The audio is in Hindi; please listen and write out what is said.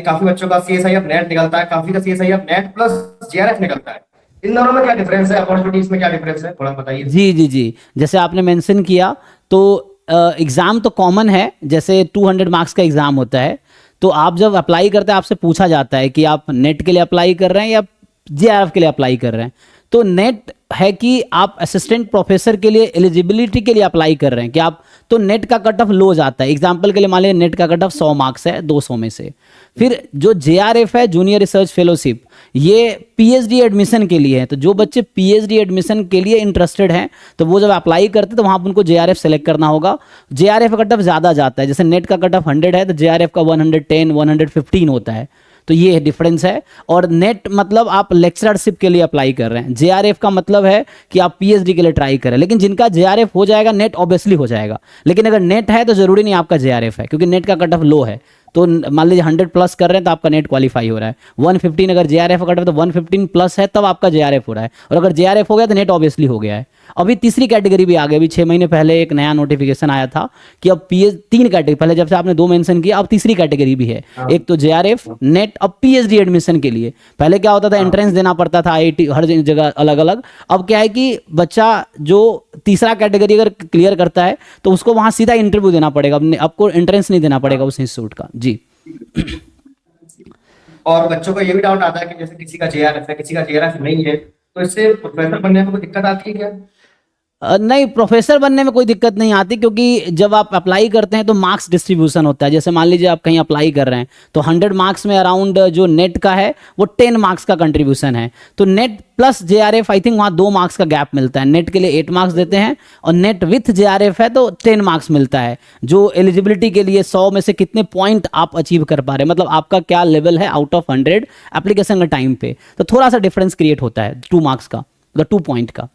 काफी बच्चों का सीएसआई ऑफ नेट निकलता है, काफी का CSI of net plus JRF निकलता है। इन दोनों में क्या डिफरेंस है, अपॉर्चुनिटीज में क्या डिफरेंस है, थोड़ा बताइए। जी जी जी, जैसे आपने मेंशन किया तो एग्ज़ाम तो कॉमन है, जैसे 200 मार्क्स का एग्ज़ाम होता है। तो आप जब अप्लाई करते हैं आपसे पूछा जाता है कि आप नेट के लिए अप्लाई कर रहे हैं या जेआरएफ के लिए अप्लाई कर रहे हैं। तो नेट है कि आप असिस्टेंट प्रोफेसर के लिए एलिजिबिलिटी के लिए अप्लाई कर रहे हैं कि आप, तो नेट का कट ऑफ लो जाता है। एग्जाम्पल के लिए मान लीजिए नेट का कट ऑफ 100 मार्क्स है 200 में से। फिर जो जेआरएफ है, जूनियर रिसर्च फेलोशिप, ये पीएचडी एडमिशन के लिए है। तो जो बच्चे पीएचडी एडमिशन के लिए इंटरेस्टेड हैं तो वो जब अप्लाई करते हैं तो वहाँ पर उनको जेआरएफ सेलेक्ट करना होगा। जेआरएफ का कट ऑफ ज़्यादा जाता है, जैसे नेट का कट ऑफ 100 है तो जेआरएफ का 110 115 होता है। तो ये डिफरेंस है। और नेट मतलब आप लेक्चरशिप के लिए अप्लाई कर रहे हैं, जेआरएफ का मतलब है कि आप पीएचडी के लिए ट्राई करें। लेकिन जिनका जेआरएफ हो जाएगा नेट ऑब्वियसली हो जाएगा, लेकिन अगर नेट है तो जरूरी नहीं आपका जेआरएफ है, क्योंकि नेट का कट ऑफ लो है। तो मान लीजिए 100 प्लस कर रहे हैं तो आपका नेट क्वालिफाई हो रहा है। 115 अगर जेआरएफ कट ऑफ तो 115 प्लस है तब आपका जेआरएफ हो रहा है, और अगर जेआरएफ हो गया तो नेट ऑब्वियसली हो गया है। अभी तीसरी कैटेगरी भी आ गई, अभी 6 महीने पहले एक नया नोटिफिकेशन आया था कि अब तीन कैटेगरी, पहले जब से आपने 2 मेंशन किया अब तीसरी कैटेगरी भी है। एक तो जेआरएफ, नेट, अब पीएचडी एडमिशन के लिए। पहले क्या होता था, एंट्रेंस देना पड़ता था आईआईटी हर जगह अलग अलग। अब क्या है कि बच्चा जो तीसरा कैटेगरी अगर क्लियर करता है तो उसको वहां सीधा इंटरव्यू देना पड़ेगा, आपको एंट्रेंस नहीं देना पड़ेगा उस इंस्टीट्यूट का। जी। और बच्चों को ये भी डाउट आता है कि जैसे किसी का जेआरएफ है, किसी का जेआरएफ नहीं है, तो इससे प्रोफेसर बनने में कोई दिक्कत आती है क्या? नहीं, प्रोफेसर बनने में कोई दिक्कत नहीं आती, क्योंकि जब आप अप्लाई करते हैं तो मार्क्स डिस्ट्रीब्यूशन होता है। जैसे मान लीजिए आप कहीं अप्लाई कर रहे हैं तो 100 मार्क्स में अराउंड जो नेट का है वो 10 मार्क्स का कंट्रीब्यूशन है। तो net plus JRF I think वहाँ 2 मार्क्स का गैप मिलता है। नेट के लिए 8 मार्क्स देते हैं और नेट विथ जेआरएफ है तो 10 मार्क्स मिलता है। जो एलिजिबिलिटी के लिए 100 में से कितने पॉइंट आप अचीव कर पा रहे हैं, मतलब आपका क्या लेवल है आउट ऑफ 100 एप्लीकेशन के टाइम पे, तो थोड़ा सा डिफरेंस क्रिएट होता है 2 मार्क्स का, मतलब 2 पॉइंट का।